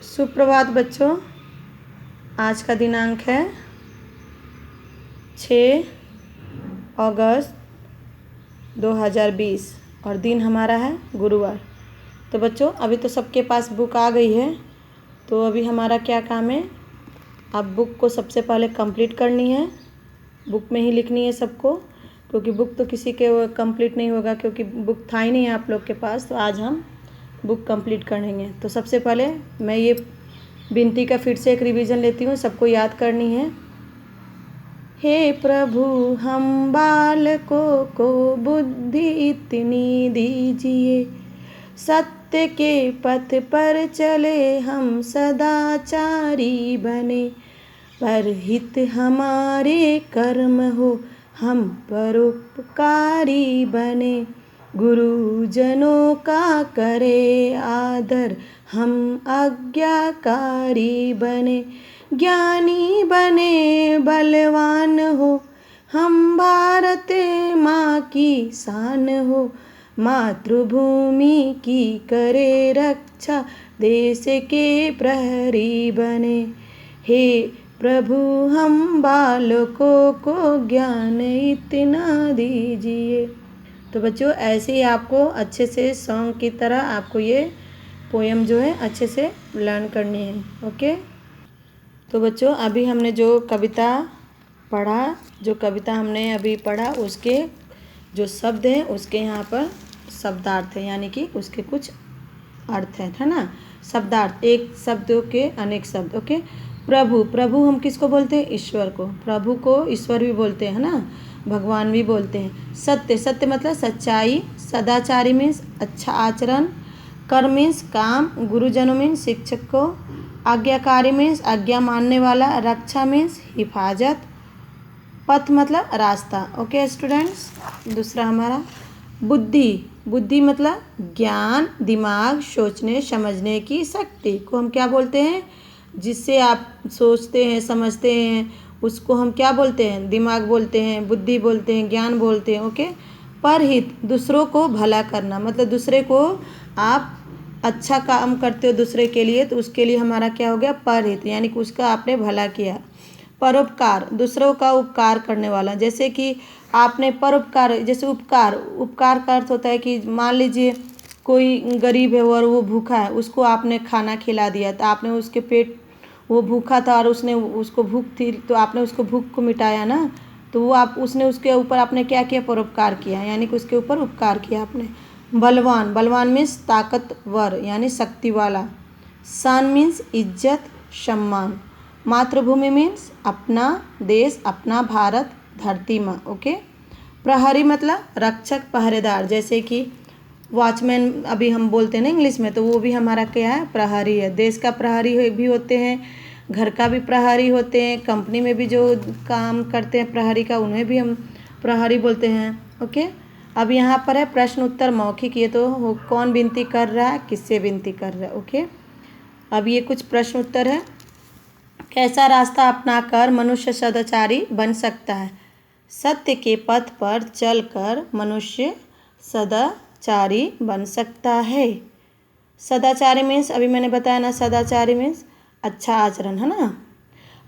सुप्रभात बच्चों। आज का दिनांक है 6 अगस्त 2020 और दिन हमारा है गुरुवार। तो बच्चों अभी तो सबके पास बुक आ गई है, तो अभी हमारा क्या काम है, आप बुक को सबसे पहले कंप्लीट करनी है। बुक में ही लिखनी है सबको, क्योंकि बुक तो किसी के कंप्लीट नहीं होगा, क्योंकि बुक था ही नहीं आप लोग के पास। तो आज हम बुक कंप्लीट करेंगे। तो सबसे पहले मैं ये विनती का फिर से एक रिवीजन लेती हूँ, सबको याद करनी है। हे प्रभु हम बालकों को बुद्धि इतनी दीजिए, सत्य के पथ पर चले हम सदाचारी बने, पर हित हमारे कर्म हो हम परोपकारी बने, गुरुजनों का करे आदर हम आज्ञाकारी बने, ज्ञानी बने बलवान हो हम भारत माँ की शान हो, मातृभूमि की करे रक्षा देश के प्रहरी बने, हे प्रभु हम बालकों को ज्ञान इतना दीजिए। तो बच्चों ऐसे ही आपको अच्छे से सॉन्ग की तरह आपको ये पोएम जो है अच्छे से लर्न करनी है। ओके, तो बच्चों अभी हमने जो कविता पढ़ा, जो कविता हमने अभी पढ़ा, उसके जो शब्द हैं उसके यहाँ पर शब्दार्थ है, यानी कि उसके कुछ अर्थ है ना। शब्दार्थ, एक शब्दों के अनेक शब्द। ओके, प्रभु, प्रभु हम किसको बोलते हैं? ईश्वर को। प्रभु को ईश्वर भी बोलते हैं ना, भगवान भी बोलते हैं। सत्य, सत्य मतलब सच्चाई। सदाचारी मीन्स अच्छा आचरण। कर्म मीन्स काम। गुरुजनों मीन्स शिक्षक को। आज्ञाकारी मीन्स आज्ञा मानने वाला। रक्षा मीन्स हिफाजत। पथ मतलब रास्ता। ओके स्टूडेंट्स, दूसरा हमारा बुद्धि। बुद्धि मतलब ज्ञान, दिमाग, सोचने समझने की शक्ति को हम क्या बोलते हैं? जिससे आप सोचते हैं समझते हैं उसको हम क्या बोलते हैं? दिमाग बोलते हैं, बुद्धि बोलते हैं, ज्ञान बोलते हैं। ओके, परहित दूसरों को भला करना, मतलब दूसरे को आप अच्छा काम करते हो दूसरे के लिए, तो उसके लिए हमारा क्या हो गया? परहित, यानी कि उसका आपने भला किया। परोपकार, दूसरों का उपकार करने वाला। जैसे कि आपने परोपकार, जैसे उपकार, उपकार का अर्थ होता है कि मान लीजिए कोई गरीब है और वो भूखा है, उसको आपने खाना खिला दिया, तो आपने उसके पेट, वो भूखा था और उसने उसको भूख थी, तो आपने उसको भूख को मिटाया ना, तो वो आप उसने उसके ऊपर आपने क्या किया? परोपकार किया, यानी कि उसके ऊपर उपकार किया आपने। बलवान, बलवान मीन्स ताकतवर यानी शक्ति वाला। शान मीन्स इज्जत सम्मान। मातृभूमि मीन्स अपना देश, अपना भारत, धरती माँ। ओके, प्रहरी मतलब रक्षक, पहरेदार। जैसे कि वॉचमैन अभी हम बोलते हैं ना इंग्लिश में, तो वो भी हमारा क्या है? प्रहरी है। देश का प्रहरी भी होते हैं, घर का भी प्रहरी होते हैं, कंपनी में भी जो काम करते हैं प्रहरी का, उन्हें भी हम प्रहरी बोलते हैं। ओके, अब यहाँ पर है प्रश्न उत्तर मौखिक। ये तो कौन विनती कर रहा है, किससे विनती कर रहा है। ओके, अब ये कुछ प्रश्न उत्तर है। कैसा रास्ता अपनाकर मनुष्य सदाचारी बन सकता है? सत्य के पथ पर चलकर मनुष्य सदाचारी बन सकता है। सदाचारी मीन्स अभी मैंने बताया ना, सदाचारी मीन्स अच्छा आचरण, है ना।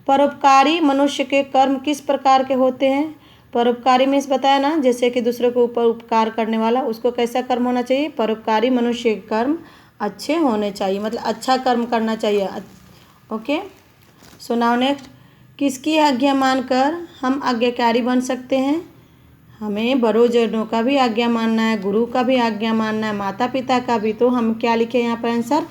परोपकारी मनुष्य के कर्म किस प्रकार के होते हैं? परोपकारी मीन्स बताया ना, जैसे कि दूसरे के ऊपर उपकार करने वाला, उसको कैसा कर्म होना चाहिए? परोपकारी मनुष्य के कर्म अच्छे होने चाहिए, मतलब अच्छा कर्म करना चाहिए। ओके, सो नाउ नेक्स्ट, किसकी आज्ञा मानकर हम आज्ञाकारी बन सकते हैं? हमें बड़ों का भी आज्ञा मानना है, गुरु का भी आज्ञा मानना है, माता पिता का भी। तो हम क्या लिखे यहाँ पर आंसर?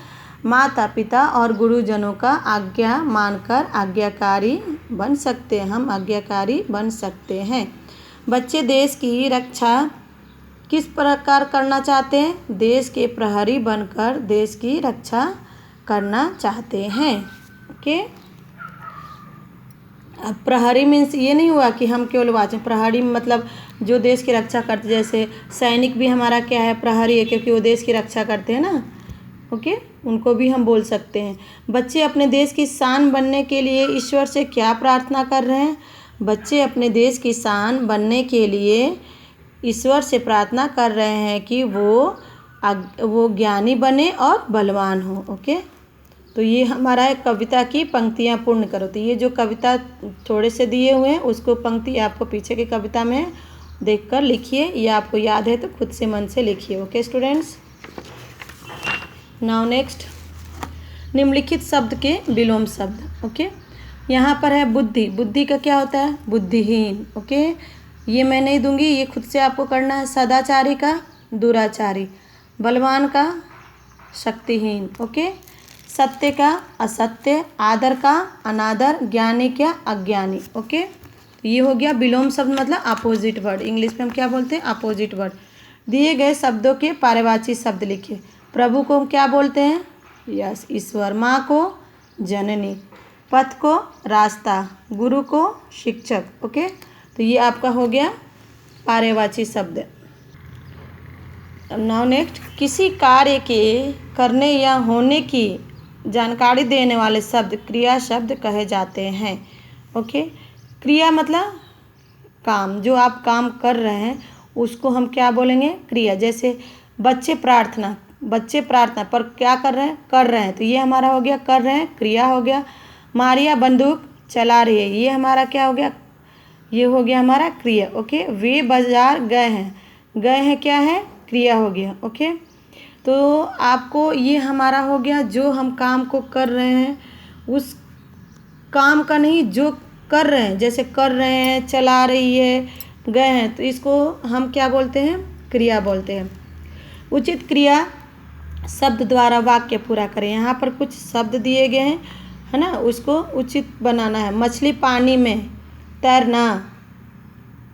माता पिता और गुरुजनों का आज्ञा मानकर आज्ञाकारी बन सकते हैं, हम आज्ञाकारी बन सकते हैं। बच्चे देश की रक्षा किस प्रकार करना चाहते हैं? देश के प्रहरी बनकर देश की रक्षा करना चाहते हैं। ओके, अब प्रहरी मीन्स ये नहीं हुआ कि हम केवल वाचन, प्रहरी मतलब जो देश की रक्षा करते, जैसे सैनिक भी हमारा क्या है? प्रहरी है, क्योंकि वो देश की रक्षा करते हैं ना। ओके, उनको भी हम बोल सकते हैं। बच्चे अपने देश की शान बनने के लिए ईश्वर से क्या प्रार्थना कर रहे हैं? बच्चे अपने देश की शान बनने के लिए ईश्वर से प्रार्थना कर रहे हैं कि वो ज्ञानी बने और बलवान हो। ओके, तो ये हमारा है कविता की पंक्तियाँ पूर्ण करो। तो ये जो कविता थोड़े से दिए हुए हैं उसको पंक्ति आपको पीछे की कविता में देखकर लिखिए, ये आपको याद है तो खुद से मन से लिखिए। ओके स्टूडेंट्स, नाउ नेक्स्ट, निम्नलिखित शब्द के विलोम शब्द। ओके, यहाँ पर है बुद्धि। बुद्धि का क्या होता है? बुद्धिहीन। ओके, ये मैं नहीं दूंगी, ये खुद से आपको करना है। सदाचारी का दुराचारी, बलवान का शक्तिहीन। ओके, सत्य का असत्य, आदर का अनादर, ज्ञानी का अज्ञानी। ओके, तो ये हो गया विलोम शब्द, मतलब अपोजिट वर्ड। इंग्लिश में हम क्या बोलते हैं? Opposite word. दिए गए शब्दों के पर्यायवाची शब्द लिखिए। प्रभु को हम क्या बोलते हैं? यस, ईश्वर। माँ को जननी, पथ को रास्ता, गुरु को शिक्षक। ओके, तो ये आपका हो गया पर्यायवाची शब्द। नाउ नेक्स्ट, किसी कार्य के करने या होने की जानकारी देने वाले शब्द क्रिया शब्द कहे जाते हैं। ओके, क्रिया मतलब काम, जो आप काम कर रहे हैं उसको हम क्या बोलेंगे? क्रिया। जैसे बच्चे प्रार्थना, बच्चे प्रार्थना पर क्या कर रहे हैं? कर रहे हैं, तो ये हमारा हो गया कर रहे हैं, क्रिया हो गया। मारिया बंदूक चला रही है, ये हमारा क्या हो गया? ये हो गया हमारा क्रिया। ओके, वे बाजार गए हैं, गए हैं क्या है? क्रिया हो गया। ओके, तो आपको ये हमारा हो गया जो हम काम को कर रहे हैं उस काम का नहीं, जो कर रहे हैं, जैसे कर रहे हैं, चला रही है, गए हैं, तो इसको हम क्या बोलते हैं? क्रिया बोलते हैं। उचित क्रिया शब्द द्वारा वाक्य पूरा करें। यहाँ पर कुछ शब्द दिए गए हैं, है ना, उसको उचित बनाना है। मछली पानी में तैरना,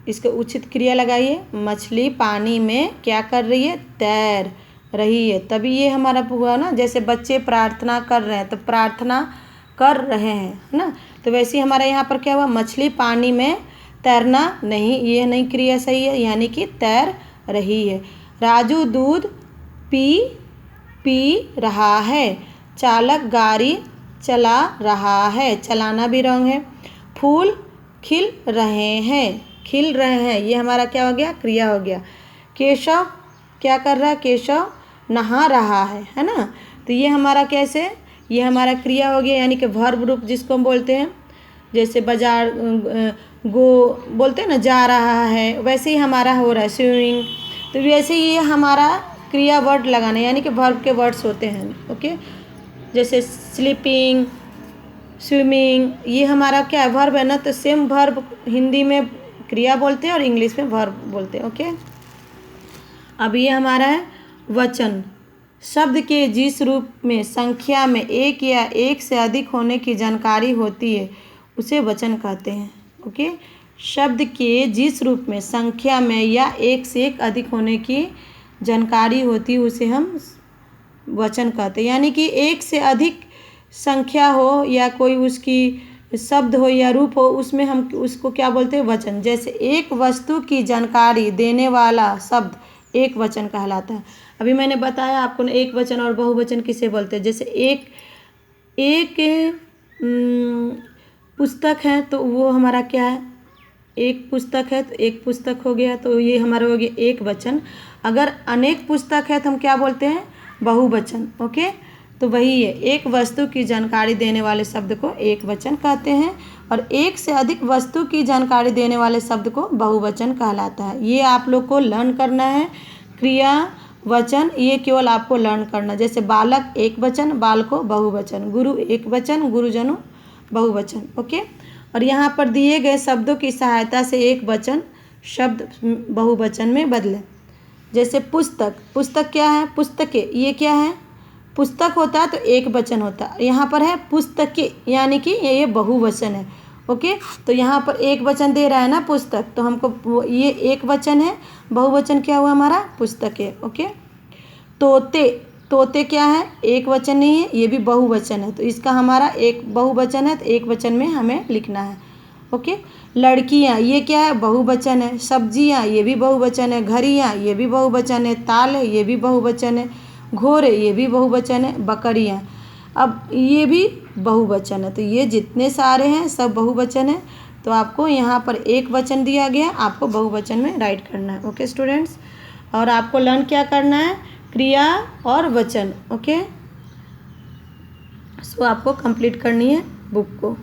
इसको उचित क्रिया लगाइए। मछली पानी में क्या कर रही है? तैर रही है, तभी ये हमारा हुआ ना। जैसे बच्चे प्रार्थना कर रहे हैं, तो प्रार्थना कर रहे हैं, है ना, तो वैसे ही हमारा यहाँ पर क्या हुआ? मछली पानी में तैरना नहीं, ये नहीं क्रिया सही है, यानी कि तैर रही है। राजू दूध पी रहा है, चालक गाड़ी चला रहा है, चलाना भी रॉन्ग है। फूल खिल रहे हैं, खिल रहे हैं, ये हमारा क्या हो गया? क्रिया हो गया। केशव क्या कर रहा है? केशव नहा रहा है ना, तो ये हमारा कैसे? ये हमारा क्रिया हो गया, यानी कि वर्ब रूप जिसको हम बोलते हैं। जैसे बाजार गो बोलते हैं ना, जा रहा है, वैसे ही हमारा हो रहा है स्विमिंग, तो वैसे ही ये हमारा क्रिया वर्ड लगाना, यानी कि वर्ब के वर्ड्स होते हैं। ओके, जैसे स्लीपिंग, स्विमिंग, ये हमारा क्या है? वर्ब है ना, तो सेम वर्ब हिंदी में क्रिया बोलते हैं और इंग्लिश में वर्ब बोलते हैं। ओके, अब ये हमारा है वचन। शब्द के जिस रूप में संख्या में एक या एक से अधिक होने की जानकारी होती है उसे वचन कहते हैं। ओके, शब्द के जिस रूप में संख्या में या एक से एक अधिक होने की जानकारी होती है उसे हम वचन कहते हैं। यानी कि एक से अधिक संख्या हो या कोई उसकी शब्द हो या रूप हो, उसमें हम उसको क्या बोलते हैं? वचन। जैसे एक वस्तु की जानकारी देने वाला शब्द एक वचन कहलाता है। अभी मैंने बताया आपको ना, एक वचन और बहुवचन किसे बोलते हैं। जैसे एक पुस्तक है तो वो हमारा क्या है? एक पुस्तक है तो एक पुस्तक हो गया, तो ये हमारा हो गया एक वचन। अगर अनेक पुस्तक है तो हम क्या बोलते हैं? बहुवचन। ओके, तो वही है, एक वस्तु की जानकारी देने वाले शब्द को एक वचन कहते हैं और एक से अधिक वस्तु की जानकारी देने वाले शब्द को बहुवचन कहलाता है। ये आप लोग को लर्न करना है। क्रिया वचन ये केवल आपको लर्न करना। जैसे बालक एक वचन, बालको बहुवचन, गुरु एक वचन, गुरुजनों बहुवचन। ओके, और यहाँ पर दिए गए शब्दों की सहायता से एक वचन शब्द बहुवचन में बदलें। जैसे पुस्तक, पुस्तक क्या है? पुस्तकें, ये क्या है? पुस्तक होता है तो एक वचन होता है, यहाँ पर है पुस्तकें, यानी कि ये बहुवचन है। ओके, तो यहाँ पर एक वचन दे रहा है ना पुस्तक, तो हमको ये एक वचन है, बहुवचन क्या हुआ हमारा? पुस्तकें। ओके, तोते, तोते क्या है? एक वचन नहीं है, ये भी बहुवचन है, तो इसका हमारा एक बहुवचन है, तो एक वचन में हमें लिखना है। ओके, लड़कियाँ ये क्या है? बहुवचन है। सब्जियाँ ये भी बहुवचन है। घड़ियाँ ये भी बहुवचन है। ताले ये भी बहुवचन है। घोड़े ये भी बहुवचन है। बकरियाँ अब ये भी बहुवचन है। तो ये जितने सारे हैं सब बहुवचन है, तो आपको यहाँ पर एक वचन दिया गया, आपको बहुवचन में राइट करना है। ओके स्टूडेंट्स, और आपको लर्न क्या करना है? क्रिया और वचन। ओके, सो आपको कंप्लीट करनी है बुक को।